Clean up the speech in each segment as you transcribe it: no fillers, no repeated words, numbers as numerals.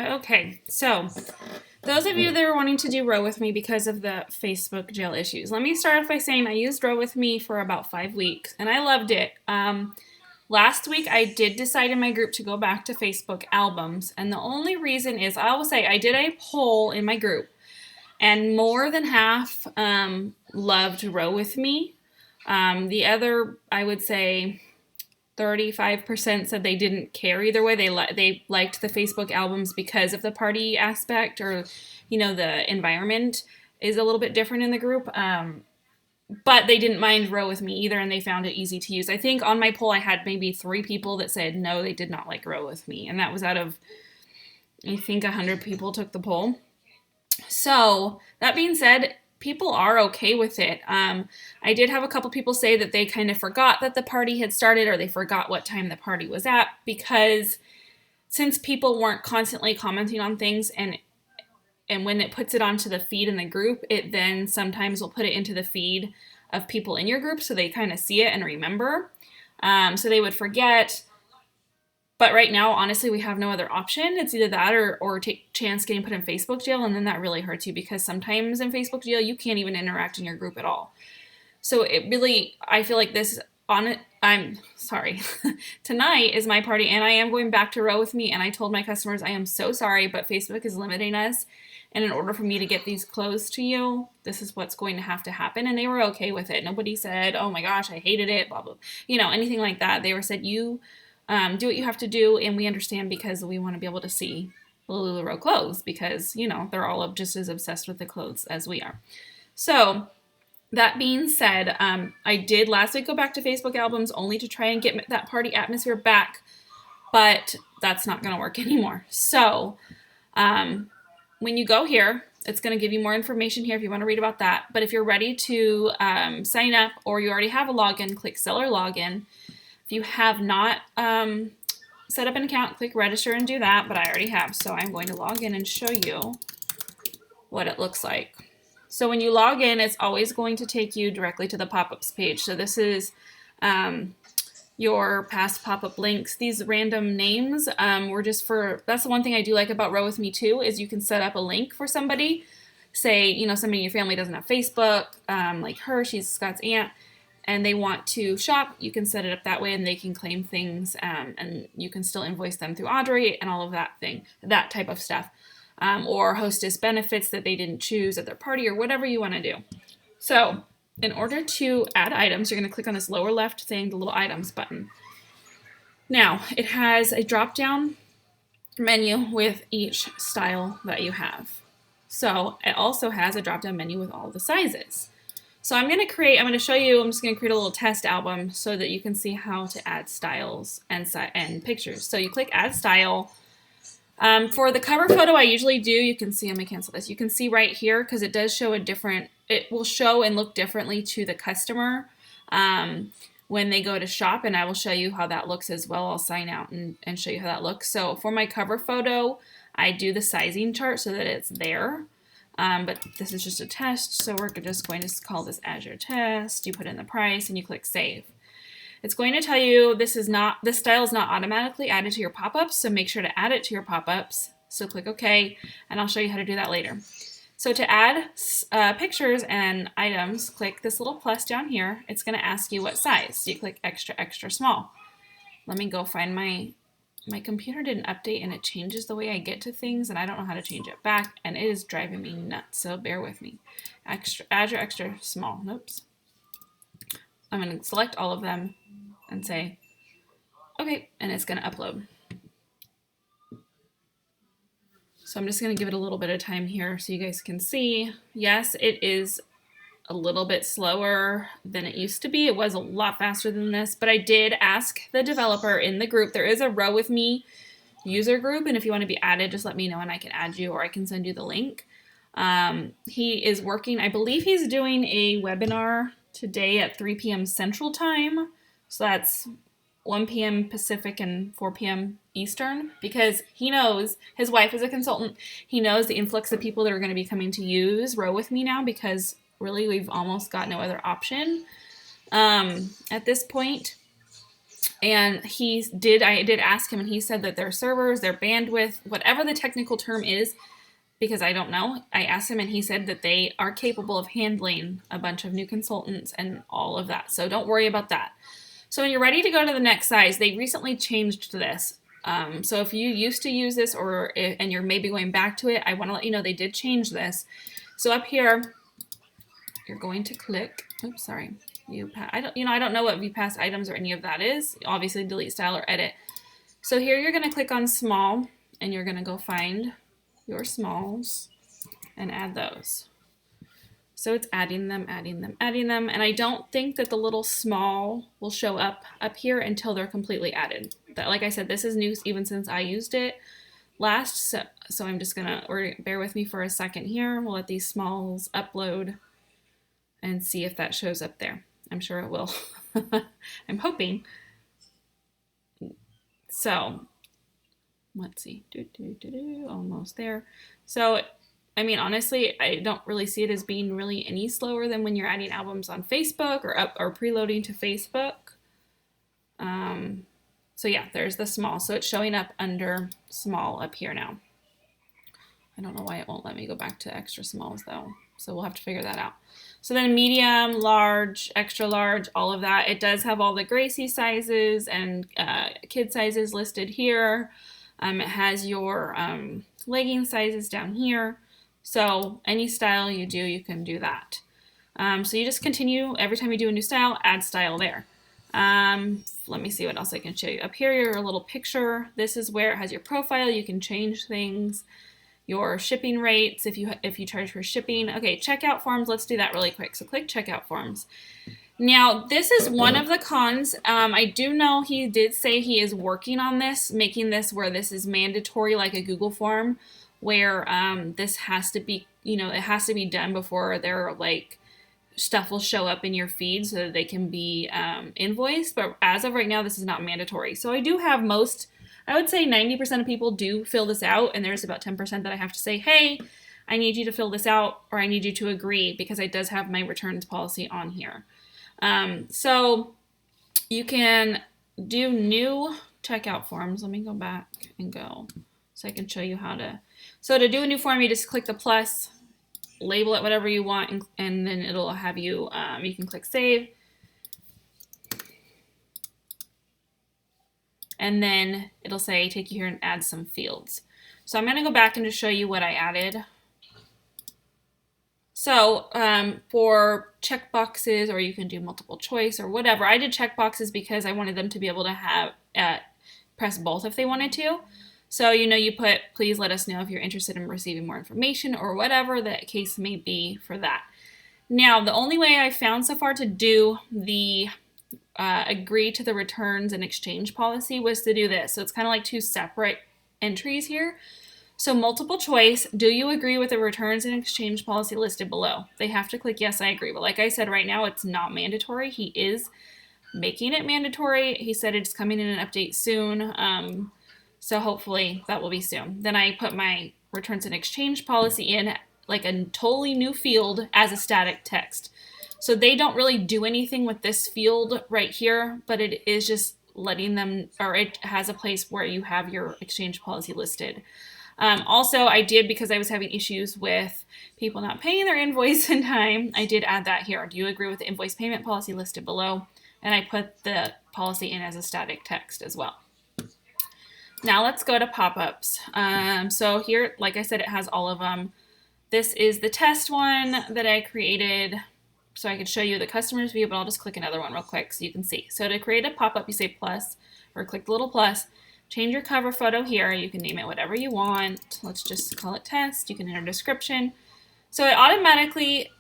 Okay, so those of you that are wanting to do Row With Me because of the Facebook jail issues, let me start off by saying I used Row With Me for about 5 weeks and I loved it. Last week I did decide in my group to go back to Facebook albums, and the only reason is I will say I did a poll in my group, and more than half loved Row With Me. The other, I would say, 35% said they didn't care either way. They liked the Facebook albums because of the party aspect, or the environment is a little bit different in the group. But they didn't mind Row With Me either, and they found it easy to use. I think on my poll I had maybe 3 people that said no, they did not like Row With Me, and that was out of, I think, 100 people took the poll. So that being said, people are okay with it. I did have a couple people say that they kind of forgot that the party had started, or they forgot what time the party was at, because since people weren't constantly commenting on things, and when it puts it onto the feed in the group, it then sometimes will put it into the feed of people in your group, so they kind of see it and remember. So they would forget. But right now, honestly, we have no other option. It's either that or take chance getting put in Facebook jail, and then that really hurts you, because sometimes in Facebook jail you can't even interact in your group at all. So it really, I feel like I'm sorry. Tonight is my party, and I am going back to Row With Me, and I told my customers I am so sorry, but Facebook is limiting us, and in order for me to get these clothes to you, this is what's going to have to happen. And they were okay with it. Nobody said, oh my gosh, I hated it, blah, blah, anything like that. They said, you do what you have to do, and we understand, because we want to be able to see LuLaRoe clothes, because, they're all just as obsessed with the clothes as we are. So that being said, I did last week go back to Facebook albums only to try and get that party atmosphere back, but that's not going to work anymore. So when you go here, it's going to give you more information here if you want to read about that. But if you're ready to sign up, or you already have a login, click Seller Login. If you have not set up an account, click Register and do that, but I already have. So I'm going to log in and show you what it looks like. So when you log in, it's always going to take you directly to the pop-ups page. So this is your past pop-up links. These random names were just that's the one thing I do like about Row With Me too, is you can set up a link for somebody. Say, somebody in your family doesn't have Facebook, like her, she's Scott's aunt, and they want to shop, you can set it up that way, and they can claim things, and you can still invoice them through Audrey and all of that type of stuff. Or hostess benefits that they didn't choose at their party, or whatever you want to do. So in order to add items, you're going to click on this lower left thing, the little items button. Now, it has a drop-down menu with each style that you have. So it also has a drop-down menu with all the sizes. So I'm going to show you, I'm just going to create a little test album so that you can see how to add styles and pictures. So you click Add Style. For the cover photo, I usually do, you can see, I'm going to cancel this. You can see right here, because it does show it will show and look differently to the customer when they go to shop, and I will show you how that looks as well. I'll sign out and show you how that looks. So for my cover photo, I do the sizing chart so that it's there. But this is just a test, so we're just going to call this as your test. You put in the price and you click Save. It's going to tell you this style is not automatically added to your pop-ups, so make sure to add it to your pop-ups. So click OK, and I'll show you how to do that later. So to add pictures and items, click this little plus down here. It's going to ask you what size. So you click extra, extra small. Let me go find my computer didn't update, and it changes the way I get to things, and I don't know how to change it back, and it is driving me nuts, so bear with me. Add your extra small. Oops. I'm going to select all of them and say, okay, and it's going to upload. So I'm just going to give it a little bit of time here so you guys can see. Yes, it is a little bit slower than it used to be. It was a lot faster than this, but I did ask the developer in the group. There is a Row With Me user group, and if you want to be added, just let me know and I can add you, or I can send you the link. He is working, I believe he's doing a webinar today at 3 p.m. Central Time. So that's 1 p.m. Pacific and 4 p.m. Eastern, because he knows, his wife is a consultant, he knows the influx of people that are going to be coming to use Row With Me now, because really we've almost got no other option at this point. And I did ask him, and he said that their servers, their bandwidth, whatever the technical term is, because I don't know, I asked him and he said that they are capable of handling a bunch of new consultants and all of that. So don't worry about that. So when you're ready to go to the next size, they recently changed this. So if you used to use this and you're maybe going back to it, I want to let you know they did change this. So up here, you're going to click, oops, sorry. I don't know what view past items or any of that is. Obviously delete style or edit. So here you're going to click on small and you're going to go find your smalls and add those. So it's adding them, and I don't think that the little small will show up here until they're completely added. Like I said, this is new even since I used it last, so I'm just gonna bear with me for a second here. We'll let these smalls upload and see if that shows up there. I'm sure it will. I'm hoping. So let's see, almost there. So, I mean, honestly, I don't really see it as being really any slower than when you're adding albums on Facebook or preloading to Facebook. So yeah, there's the small. So it's showing up under small up here now. I don't know why it won't let me go back to extra smalls though. So we'll have to figure that out. So then medium, large, extra large, all of that. It does have all the Gracie sizes and kid sizes listed here. It has your legging sizes down here. So any style you do, you can do that. So you just continue every time you do a new style, add style there. Let me see what else I can show you. Up here, your little picture. This is where it has your profile. You can change things, your shipping rates if you charge for shipping. Okay, checkout forms. Let's do that really quick. So click checkout forms. Now, this is one of the cons. I do know he did say he is working on this, making this where this is mandatory like a Google form, where this has to be, it has to be done before their stuff will show up in your feed so that they can be invoiced. But as of right now, this is not mandatory. So I do have I would say 90% of people do fill this out, and there's about 10% that I have to say, hey, I need you to fill this out, or I need you to agree, because it does have my returns policy on here. So you can do new checkout forms. Let me go back and go so I can show you how to. So to do a new form, you just click the plus, label it whatever you want, and then it'll have you, you can click save. And then it'll say, take you here and add some fields. So I'm going to go back and just show you what I added. So for checkboxes, or you can do multiple choice or whatever, I did checkboxes because I wanted them to be able to have press both if they wanted to. So, you put, please let us know if you're interested in receiving more information, or whatever the case may be for that. Now, the only way I found so far to do the agree to the returns and exchange policy was to do this. So it's kind of like two separate entries here. So multiple choice, do you agree with the returns and exchange policy listed below? They have to click yes, I agree. But like I said, right now it's not mandatory. He is making it mandatory. He said it's coming in an update soon. So hopefully that will be soon. Then I put my returns and exchange policy in like a totally new field as a static text. So they don't really do anything with this field right here, but it is just letting them, or it has a place where you have your exchange policy listed. Also, I did, because I was having issues with people not paying their invoice in time, I did add that here. Do you agree with the invoice payment policy listed below? And I put the policy in as a static text as well. Now let's go to pop-ups. So here, like I said, it has all of them. This is the test one that I created so I could show you the customer's view, but I'll just click another one real quick so you can see. So to create a pop-up, you say plus, or click the little plus, change your cover photo here. You can name it whatever you want. Let's just call it test. You can enter description. So it automatically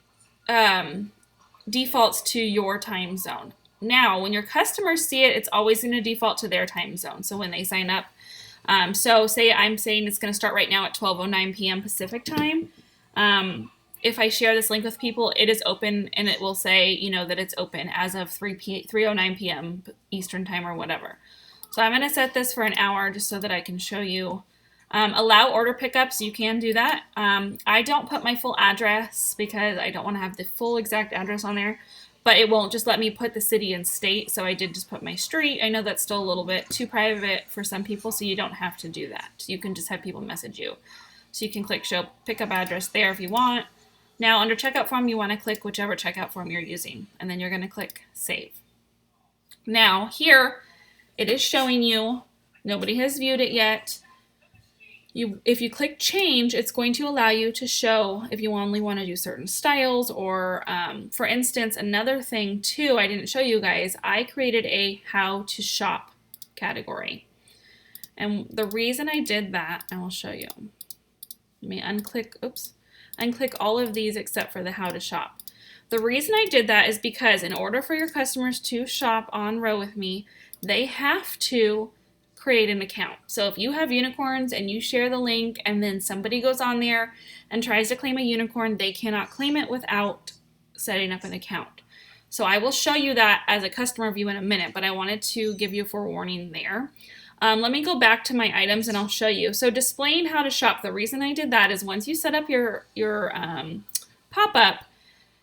defaults to your time zone. Now, when your customers see it, it's always going to default to their time zone. So when they sign up, so say I'm saying it's going to start right now at 12:09 p.m. Pacific time. If I share this link with people, it is open, and it will say, that it's open as of 3:09 p.m. Eastern time or whatever. So I'm going to set this for an hour just so that I can show you. Allow order pickups, you can do that. I don't put my full address because I don't want to have the full exact address on there. but it won't just let me put the city and state. So I did just put my street. I know that's still a little bit too private for some people, so you don't have to do that. You can just have people message you. So you can click show pickup address there if you want. Now under checkout form, you want to click whichever checkout form you're using, and then you're going to click save. Now here, it is showing you, nobody has viewed it yet. If you click change, it's going to allow you to show if you only want to do certain styles, or for instance, another thing too, I didn't show you guys, I created a how to shop category. And the reason I did that, I will show you. Let me unclick all of these except for the how to shop. The reason I did that is because in order for your customers to shop on Row With Me, they have to create an account. So if you have unicorns and you share the link and then somebody goes on there and tries to claim a unicorn, they cannot claim it without setting up an account. So I will show you that as a customer view in a minute, but I wanted to give you a forewarning there. Let me go back to my items and I'll show you. So displaying how to shop, the reason I did that is once you set up your pop-up,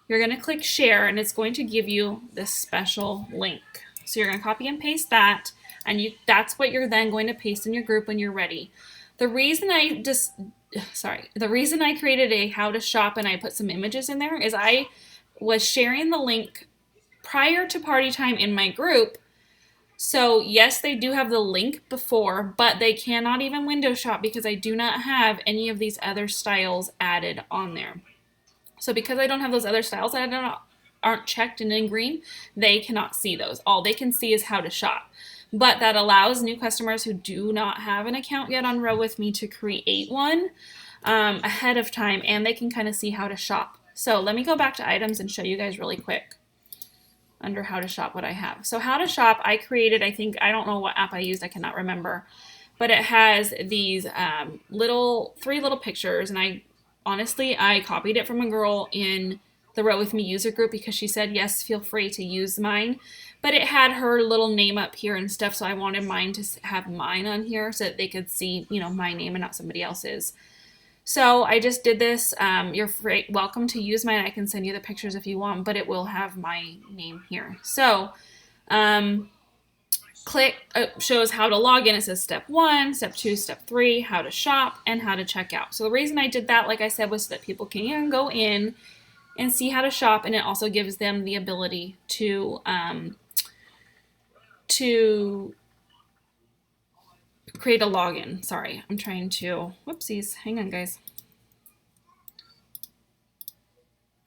you're going to click share and it's going to give you this special link. So you're going to copy and paste that, and that's what you're then going to paste in your group when you're ready. The reason I created a how to shop and I put some images in there is I was sharing the link prior to party time in my group. So yes, they do have the link before, but they cannot even window shop because I do not have any of these other styles added on there. So because I don't have those other styles that aren't checked and in green, they cannot see those. All they can see is how to shop. But that allows new customers who do not have an account yet on Row With Me to create one ahead of time, and they can kind of see how to shop. So let me go back to items and show you guys really quick under how to shop what I have. So how to shop, I created, I don't know what app I used, I cannot remember, but it has these three little pictures, and I copied it from a girl in the Row With Me user group because she said, yes, feel free to use mine. But it had her little name up here and stuff, so I wanted mine to have mine on here so that they could see, my name and not somebody else's. So I just did this. You're welcome to use mine. I can send you the pictures if you want, but it will have my name here. So click shows how to log in. It says step 1, step 2, step 3, how to shop, and how to check out. So the reason I did that, like I said, was so that people can go in and see how to shop, and it also gives them the ability to create a login. Sorry, I'm trying to, whoopsies, hang on guys.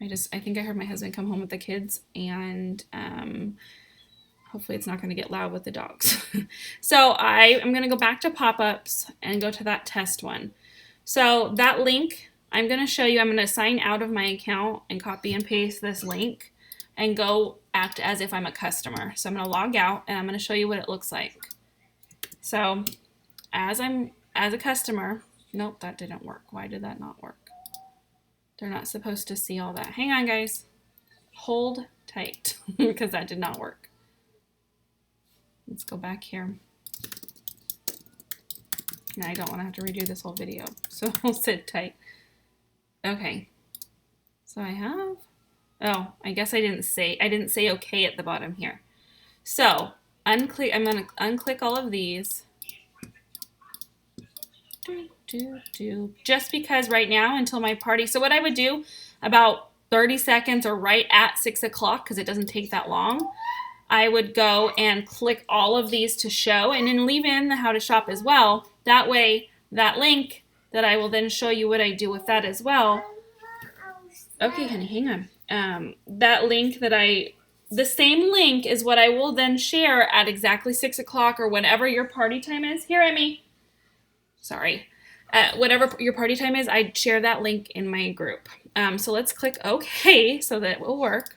I think I heard my husband come home with the kids, and hopefully it's not going to get loud with the dogs. So I am going to go back to pop-ups and go to that test one. So that link, I'm going to show you, I'm going to sign out of my account and copy and paste this link and go act as if I'm a customer. So I'm going to log out and I'm going to show you what it looks like. So as a customer, nope, that didn't work. Why did that not work? They're not supposed to see all that. Hang on, guys. Hold tight because that did not work. Let's go back here. Now I don't want to have to redo this whole video, so I'll sit tight. Okay. So I have, I guess I didn't say okay at the bottom here. So I'm going to unclick all of these. Just because right now until my party. So what I would do about 30 seconds or right at 6 o'clock, because it doesn't take that long, I would go and click all of these to show and then leave in the how to shop as well. That way, that link that I will then show you what I do with that as well. Okay, honey, hang on. That link the same link is what I will then share at exactly 6 o'clock or whenever your party time is. Here, Emmy. Sorry. Whatever your party time is, I'd share that link in my group. So let's click OK so that it will work.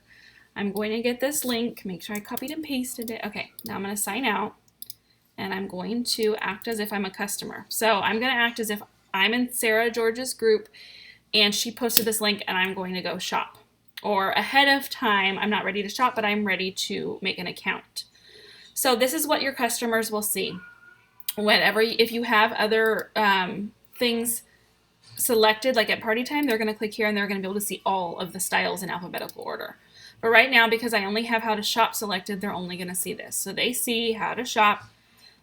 I'm going to get this link, make sure I copied and pasted it. Okay, now I'm going to sign out and I'm going to act as if I'm a customer. So I'm going to act as if I'm in Sarah George's group and she posted this link and I'm going to go shop. Or ahead of time, I'm not ready to shop, but I'm ready to make an account. So this is what your customers will see. If you have other things selected, like at party time, they're going to click here and they're going to be able to see all of the styles in alphabetical order. But right now, because I only have how to shop selected, they're only going to see this. So they see how to shop.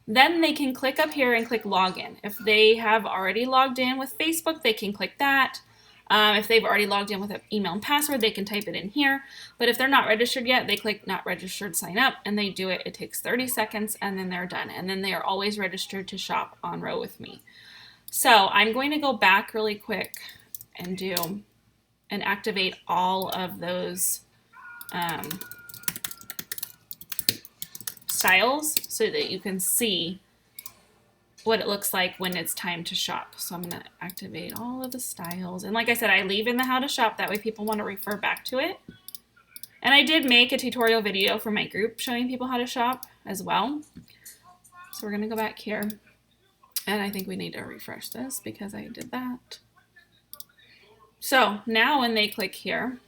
Then they can click up here and click login. If they have already logged in with Facebook, they can click that. If they've already logged in with an email and password, they can type it in here. But if they're not registered yet, they click not registered, sign up, and they do it. It takes 30 seconds, and then they're done. And then they are always registered to shop on Row With Me. So I'm going to go back really quick and activate all of those styles so that you can see what it looks like when it's time to shop. So I'm going to activate all of the styles. And like I said, I leave in the how to shop. That way people want to refer back to it. And I did make a tutorial video for my group showing people how to shop as well. So we're going to go back here. And I think we need to refresh this because I did that. So now when they click here,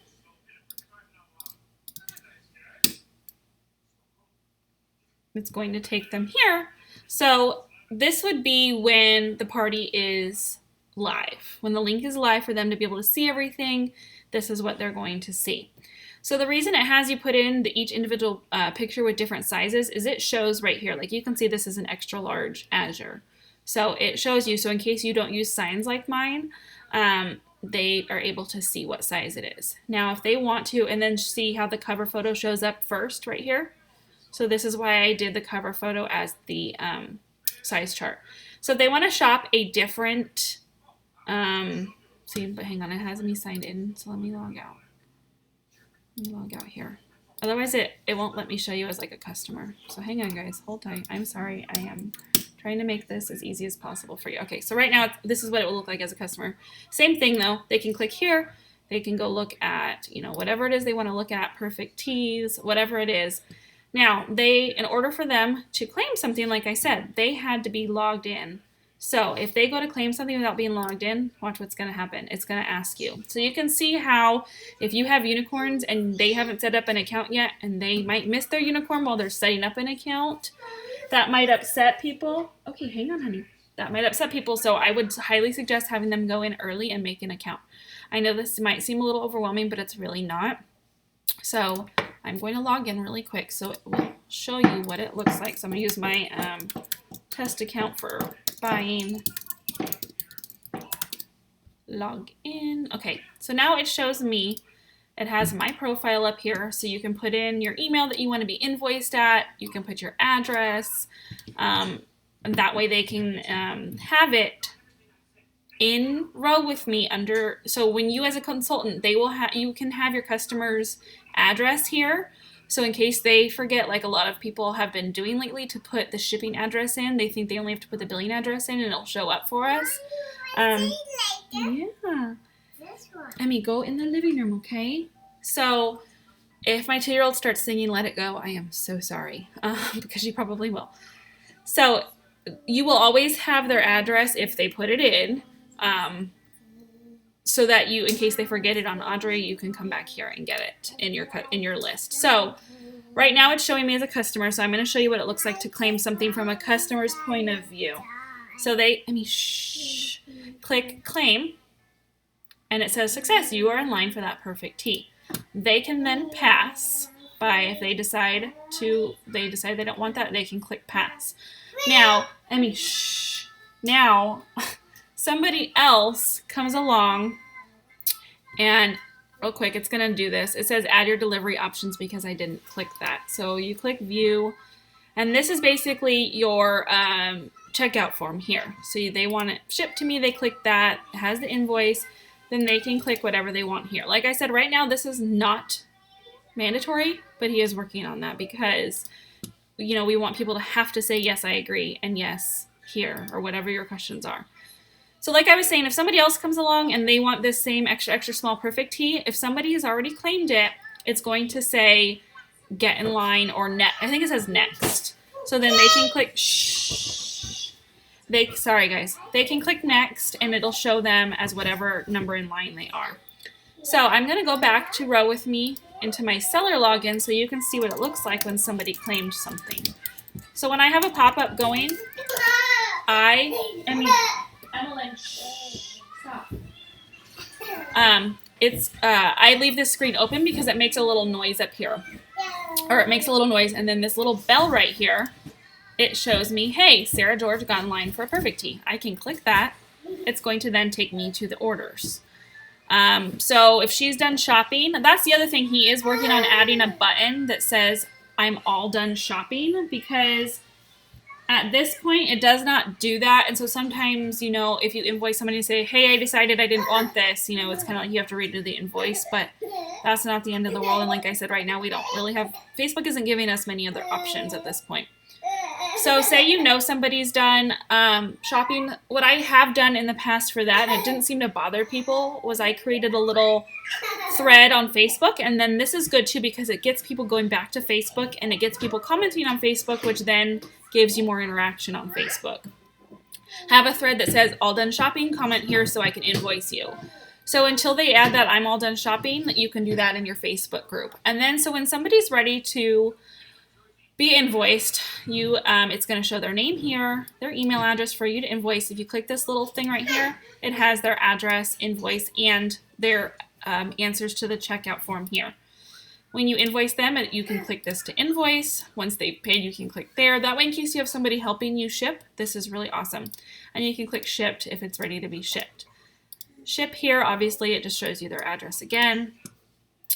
it's going to take them here. So this would be when the party is live. When the link is live for them to be able to see everything, this is what they're going to see. So the reason it has you put in each individual picture with different sizes is it shows right here. Like you can see this is an extra large Azure. So it shows you, so in case you don't use signs like mine, they are able to see what size it is. Now if they want to, and then see how the cover photo shows up first right here. So this is why I did the cover photo as the size chart. So if they want to shop a different, see, but hang on, it has me signed in, so let me log out. Let me log out here. Otherwise it won't let me show you as like a customer. So hang on guys, hold tight. I'm sorry, I am trying to make this as easy as possible for you. Okay, so right now this is what it will look like as a customer. Same thing though, they can click here, they can go look at, you know, whatever it is they want to look at, Perfect Tees, whatever it is. Now, in order for them to claim something, like I said, they had to be logged in. So if they go to claim something without being logged in, watch what's going to happen. It's going to ask you. So you can see how if you have unicorns and they haven't set up an account yet and they might miss their unicorn while they're setting up an account, that might upset people. Okay, hang on, honey. That might upset people. So I would highly suggest having them go in early and make an account. I know this might seem a little overwhelming, but it's really not. So I'm going to log in really quick so it will show you what it looks like. So I'm going to use my test account for buying. Log in. Okay, so now it shows me, it has my profile up here, so you can put in your email that you want to be invoiced at. You can put your address, and that way they can have it in Row With Me under. So when you as a consultant, they will you can have your customer's address here. So in case they forget, like a lot of people have been doing lately, to put the shipping address in, they think they only have to put the billing address in and it'll show up for us. Yeah. Emmy, go in the living room, okay? So if my 2-year-old starts singing Let It Go, I am so sorry, because she probably will. So you will always have their address if they put it in, so that you, in case they forget it on Audrey, you can come back here and get it in your list. So right now it's showing me as a customer, so I'm going to show you what it looks like to claim something from a customer's point of view. So click claim, and it says success. You are in line for that perfect tee. They can then pass by, if they decide they don't want that, they can click pass. Now, now somebody else comes along, and real quick, it's going to do this. It says add your delivery options because I didn't click that. So you click view, and this is basically your checkout form here. So they want it shipped to me, they click that, it has the invoice, then they can click whatever they want here. Like I said, right now this is not mandatory, but he is working on that because, you know, we want people to have to say, yes, I agree, and yes, here, or whatever your questions are. So like I was saying, if somebody else comes along and they want this same extra small perfect tee, if somebody has already claimed it, it's going to say get in line or I think it says next. So then they can click sorry guys, they can click next and it'll show them as whatever number in line they are. So I'm going to go back to Row With Me into my seller login so you can see what it looks like when somebody claimed something. So when I have a pop-up going, Emily, stop. I leave this screen open because it makes a little noise up here. Or it makes a little noise, and then this little bell right here, it shows me, hey, Sarah George got in line for a Perfect Tea. I can click that. It's going to then take me to the orders. So if she's done shopping, that's the other thing. He is working on adding a button that says, I'm all done shopping, because at this point, it does not do that. And so sometimes, you know, if you invoice somebody and say, hey, I decided I didn't want this, you know, it's kind of like you have to redo the invoice, but that's not the end of the world. And like I said, right now, we don't really have, Facebook isn't giving us many other options at this point. So say you know somebody's done shopping. What I have done in the past for that, and it didn't seem to bother people, was I created a little thread on Facebook. And then this is good too, because it gets people going back to Facebook, and it gets people commenting on Facebook, which then gives you more interaction on Facebook. Have a thread that says all done shopping, comment here so I can invoice you. So until they add that I'm all done shopping, you can do that in your Facebook group. And then so when somebody's ready to be invoiced, you it's going to show their name here, their email address for you to invoice. If you click this little thing right here, it has their address, invoice, and their answers to the checkout form here. When you invoice them, you can click this to invoice. Once they've paid, you can click there. That way, in case you have somebody helping you ship, this is really awesome. And you can click shipped if it's ready to be shipped. Ship here, obviously, it just shows you their address again.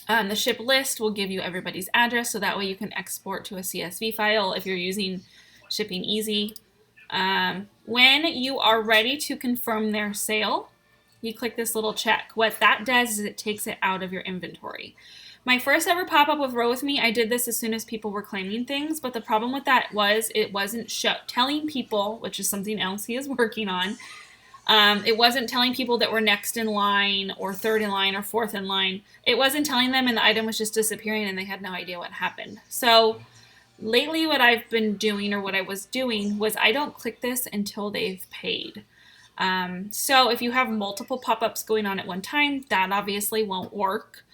The ship list will give you everybody's address, so that way you can export to a CSV file if you're using Shipping Easy. When you are ready to confirm their sale, you click this little check. What that does is it takes it out of your inventory. My first ever pop-up with Row With Me, I did this as soon as people were claiming things, but the problem with that was it wasn't telling people, which is something else he is working on, it wasn't telling people that were next in line or third in line or fourth in line. It wasn't telling them, and the item was just disappearing and they had no idea what happened. So lately what I've been doing, or what I was doing, was I don't click this until they've paid. So if you have multiple pop-ups going on at one time, that obviously won't work.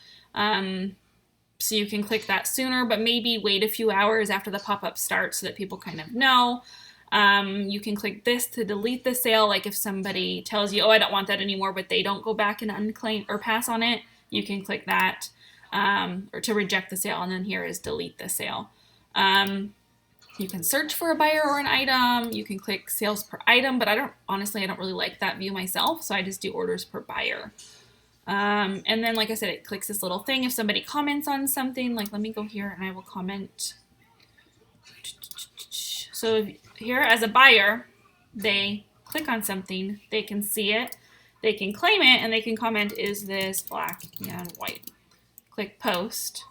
So you can click that sooner, but maybe wait a few hours after the pop-up starts so that people kind of know. You can click this to delete the sale. Like if somebody tells you, oh, I don't want that anymore, but they don't go back and unclaim or pass on it, you can click that, or to reject the sale. And then here is delete the sale. You can search for a buyer or an item. You can click sales per item, but I don't really like that view myself. So I just do orders per buyer. And then, like I said, it clicks this little thing. If somebody comments on something, like let me go here and I will comment. So here as a buyer, they click on something, they can see it, they can claim it, and they can comment, is this black and white? Click post.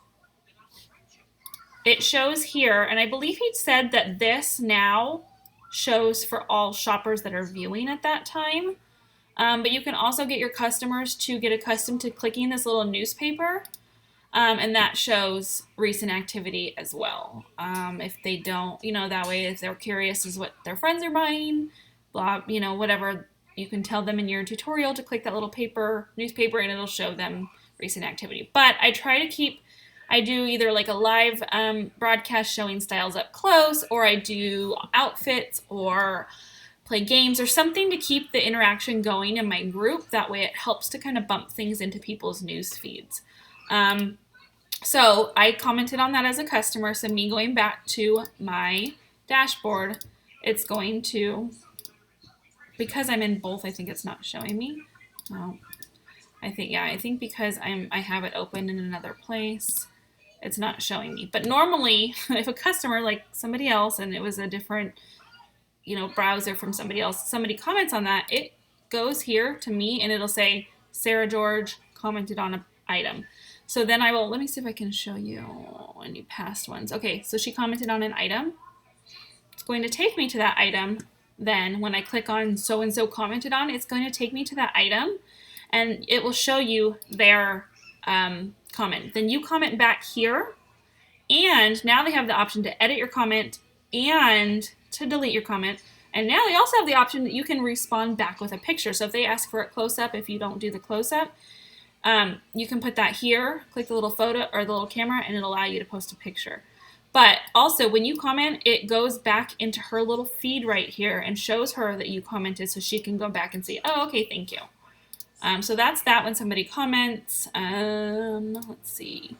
It shows here, and I believe he said that this now shows for all shoppers that are viewing at that time. But you can also get your customers to get accustomed to clicking this little newspaper, and that shows recent activity as well. If they don't, that way if they're curious as what their friends are buying, blah, whatever, you can tell them in your tutorial to click that little newspaper, and it'll show them recent activity. But I do either like a live broadcast showing styles up close, or I do outfits or play games or something to keep the interaction going in my group. That way it helps to kind of bump things into people's news feeds. So I commented on that as a customer. So me going back to my dashboard, it's going to, because I'm in both, I think it's not showing me. Oh, I think because I have it open in another place, it's not showing me. But normally, if a customer, like somebody else, and it was a different, browser from somebody else, somebody comments on that, it goes here to me and it'll say, Sarah George commented on an item. So then let me see if I can show you any past ones. Okay, so she commented on an item. It's going to take me to that item. Then when I click on so-and-so commented on, it's going to take me to that item and it will show you their comment. Then you comment back here, and now they have the option to edit your comment and to delete your comment. And now they also have the option that you can respond back with a picture. So if they ask for a close-up, if you don't do the close-up, you can put that here, click the little photo or the little camera, and it'll allow you to post a picture. But also when you comment, it goes back into her little feed right here and shows her that you commented, so she can go back and see, oh, okay, thank you. So that's that when somebody comments. Let's see.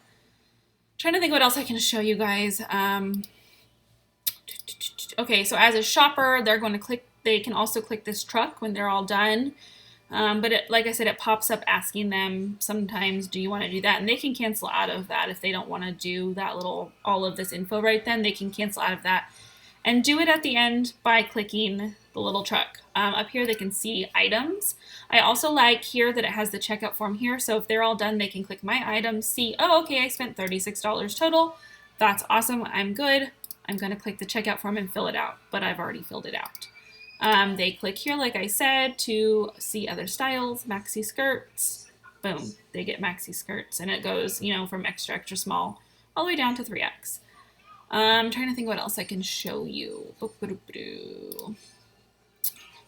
Trying to think what else I can show you guys. Okay, so as a shopper, they can also click this truck when they're all done. But like I said, it pops up asking them sometimes, do you want to do that? And they can cancel out of that if they don't want to do that all of this info right then. They can cancel out of that and do it at the end by clicking the little truck. Up here, they can see items. I also like here that it has the checkout form here. So if they're all done, they can click my items, see, oh, okay, I spent $36 total. That's awesome. I'm good. I'm going to click the checkout form and fill it out, but I've already filled it out. They click here, like I said, to see other styles, maxi skirts. Boom, they get maxi skirts, and it goes, from extra, extra small all the way down to 3X. I'm trying to think what else I can show you.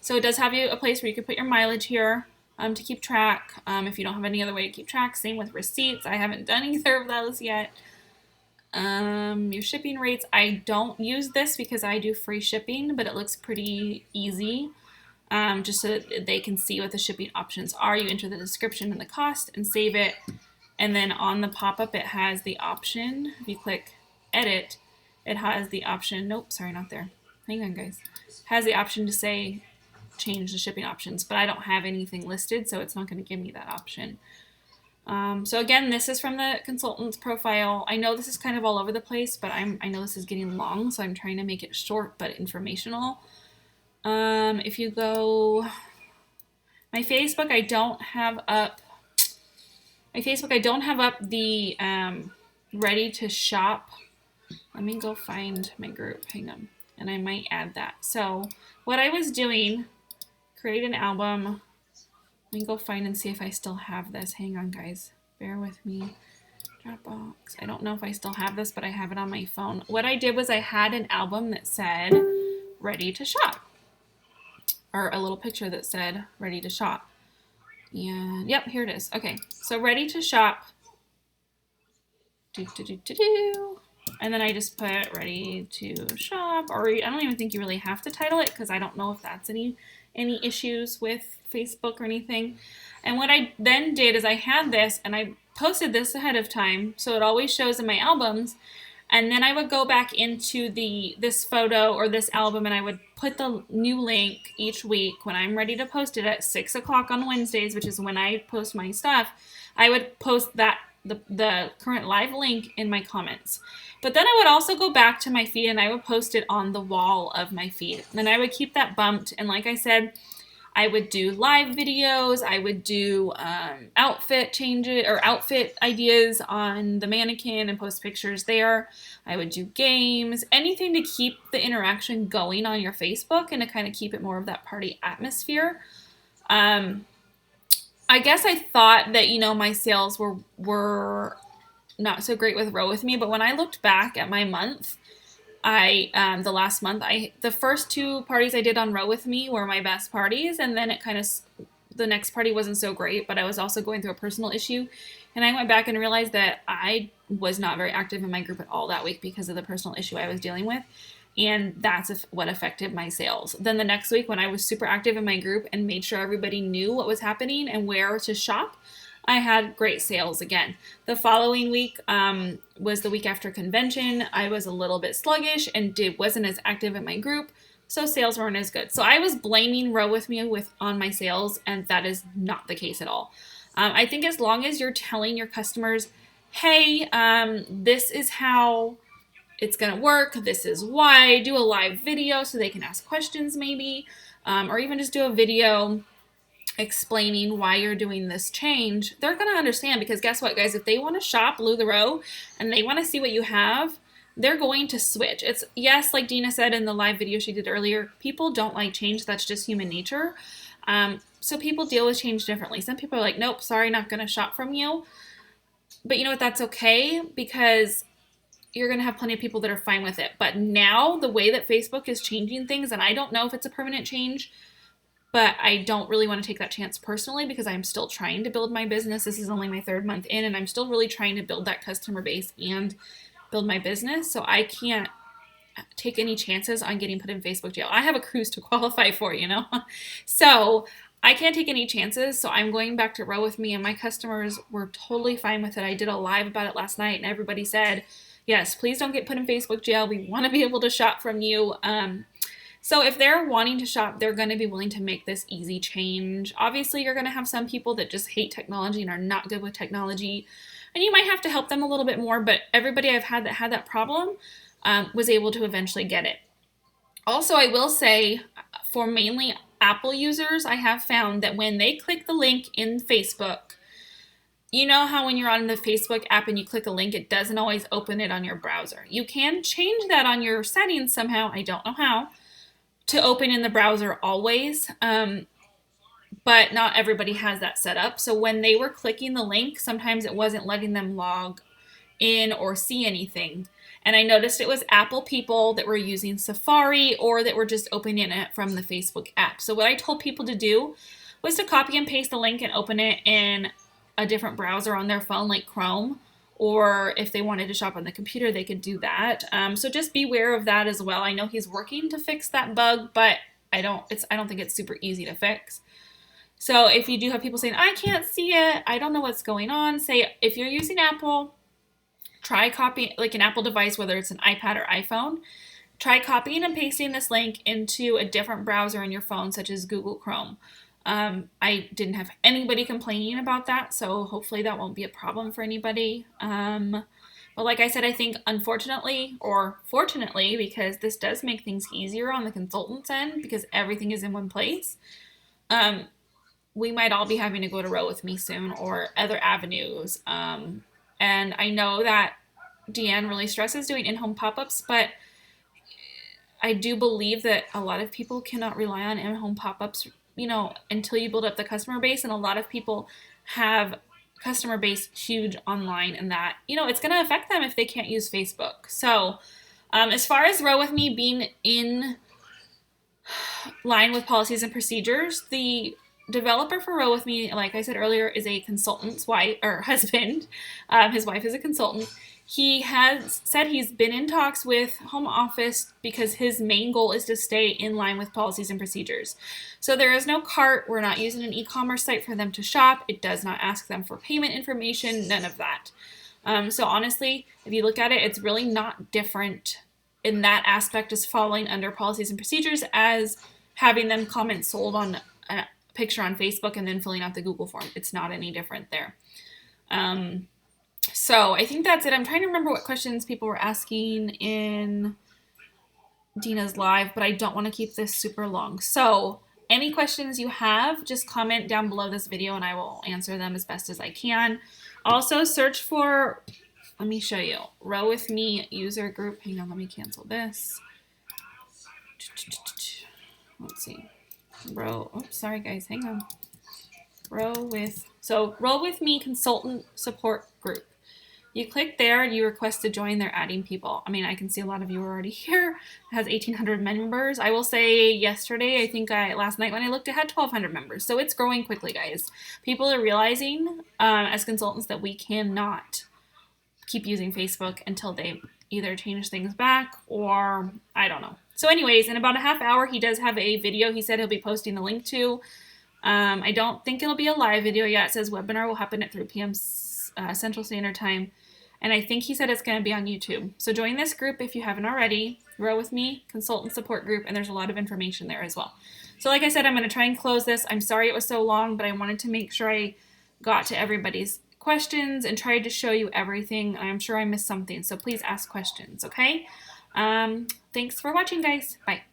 So it does have you a place where you can put your mileage here to keep track. If you don't have any other way to keep track, same with receipts. I haven't done either of those yet. Your shipping rates, I don't use this because I do free shipping, but it looks pretty easy. Just so that they can see what the shipping options are. You enter the description and the cost and save it. And then on the pop-up, it has the option. If you click edit, it has the option. Nope, sorry, not there. Hang on, guys. It has the option to say change the shipping options, but I don't have anything listed, so it's not going to give me that option. So again, this is from the consultant's profile. I know this is kind of all over the place, but I know this is getting long, so I'm trying to make it short but informational. If you go, my Facebook, I don't have up the ready to shop. Let me go find my group. Hang on, and I might add that. So what I was doing, create an album. Let me go find and see if I still have this. Hang on, guys. Bear with me. Dropbox. I don't know if I still have this, but I have it on my phone. What I did was I had an album that said ready to shop. Or a little picture that said ready to shop. And yep, here it is. Okay, so ready to shop. And then I just put ready to shop. Or I don't even think you really have to title it because I don't know if that's any issues with Facebook or anything. And what I then did is I had this and I posted this ahead of time so it always shows in my albums, and then I would go back into this photo or this album and I would put the new link each week when I'm ready to post it at 6 o'clock on Wednesdays, which is when I post my stuff. I would post that the current live link in my comments. But then I would also go back to my feed and I would post it on the wall of my feed. And I would keep that bumped. And like I said, I would do live videos. I would do outfit changes or outfit ideas on the mannequin and post pictures there. I would do games, anything to keep the interaction going on your Facebook and to kind of keep it more of that party atmosphere. I guess I thought that, my sales were not so great with Row With Me, but when I looked back at my month, the last month, the first 2 parties I did on Row With Me were my best parties, and then the next party wasn't so great, but I was also going through a personal issue, and I went back and realized that I was not very active in my group at all that week because of the personal issue I was dealing with, and that's what affected my sales. Then the next week, when I was super active in my group and made sure everybody knew what was happening and where to shop, I had great sales again. The following week was the week after convention. I was a little bit sluggish and wasn't as active in my group, so sales weren't as good. So I was blaming Row With Me on my sales, and that is not the case at all. I think as long as you're telling your customers, hey, this is how it's going to work, this is why, do a live video so they can ask questions maybe, or even just do a video explaining why you're doing this change, they're going to understand, because guess what, guys? If they want to shop LuLaRoe and they want to see what you have, they're going to switch. It's, yes, like Dina said in the live video she did earlier, people don't like change. That's just human nature. So people deal with change differently. Some people are like, nope, sorry, not going to shop from you. But you know what? That's okay, because you're going to have plenty of people that are fine with it. But now the way that Facebook is changing things, and I don't know if it's a permanent change, but I don't really want to take that chance personally because I'm still trying to build my business. This is only my 3rd month in, and I'm still really trying to build that customer base and build my business. So I can't take any chances on getting put in Facebook jail. I have a cruise to qualify for, So I can't take any chances, so I'm going back to Row With Me, and my customers were totally fine with it. I did a live about it last night, and everybody said, yes, please don't get put in Facebook jail. We want to be able to shop from you. So if they're wanting to shop, they're going to be willing to make this easy change. Obviously, you're going to have some people that just hate technology and are not good with technology, and you might have to help them a little bit more, but everybody I've had that problem was able to eventually get it. Also, I will say, for mainly Apple users, I have found that when they click the link in Facebook, you know how when you're on the Facebook app and you click a link, it doesn't always open it on your browser. You can change that on your settings somehow, I don't know how, to open in the browser always, but not everybody has that set up. So when they were clicking the link, sometimes it wasn't letting them log in or see anything. And I noticed it was Apple people that were using Safari or that were just opening it from the Facebook app. So what I told people to do was to copy and paste the link and open it in a different browser on their phone, like Chrome, or if they wanted to shop on the computer, they could do that. So just beware of that as well. I know he's working to fix that bug, but I don't think it's super easy to fix. So if you do have people saying, I can't see it, I don't know what's going on, say if you're using Apple, try copying, like an Apple device, whether it's an iPad or iPhone, try copying and pasting this link into a different browser in your phone, such as Google Chrome. I didn't have anybody complaining about that, so hopefully that won't be a problem for anybody. But like I said, I think unfortunately, or fortunately, because this does make things easier on the consultant's end, because everything is in one place, we might all be having to go to Row With Me soon, or other avenues. And I know that Deanne really stresses doing in-home pop-ups, but I do believe that a lot of people cannot rely on in-home pop-ups, until you build up the customer base. And a lot of people have customer base huge online, and that, it's going to affect them if they can't use Facebook. So as far as Row With Me being in line with policies and procedures, the developer for Row With Me, like I said earlier, is a consultant's wife or husband. His wife is a consultant. He has said he's been in talks with home office because his main goal is to stay in line with policies and procedures. So there is no cart. We're not using an e-commerce site for them to shop. It does not ask them for payment information, none of that. So honestly, if you look at it, it's really not different in that aspect as falling under policies and procedures as having them comment sold on a picture on Facebook and then filling out the Google form. It's not any different there. So I think that's it. I'm trying to remember what questions people were asking in Dina's live, but I don't want to keep this super long. So any questions you have, just comment down below this video and I will answer them as best as I can. Also search for, let me show you, Row With Me user group. Hang on, let me cancel this. Let's see. Sorry guys, hang on. Row With Me consultant support group. You click there and you request to join. They're adding people. I mean, I can see a lot of you are already here. It has 1,800 members. I will say yesterday, last night when I looked, it had 1,200 members. So it's growing quickly, guys. People are realizing as consultants that we cannot keep using Facebook until they either change things back or I don't know. So anyways, in about a half hour, he does have a video he said he'll be posting the link to. I don't think it'll be a live video yet. It says webinar will happen at 3 p.m. Central Standard Time. And I think he said it's going to be on YouTube. So join this group if you haven't already. Row With Me consultant support group. And there's a lot of information there as well. So like I said, I'm going to try and close this. I'm sorry it was so long, but I wanted to make sure I got to everybody's questions and tried to show you everything. I'm sure I missed something. So please ask questions, okay? Thanks for watching, guys. Bye.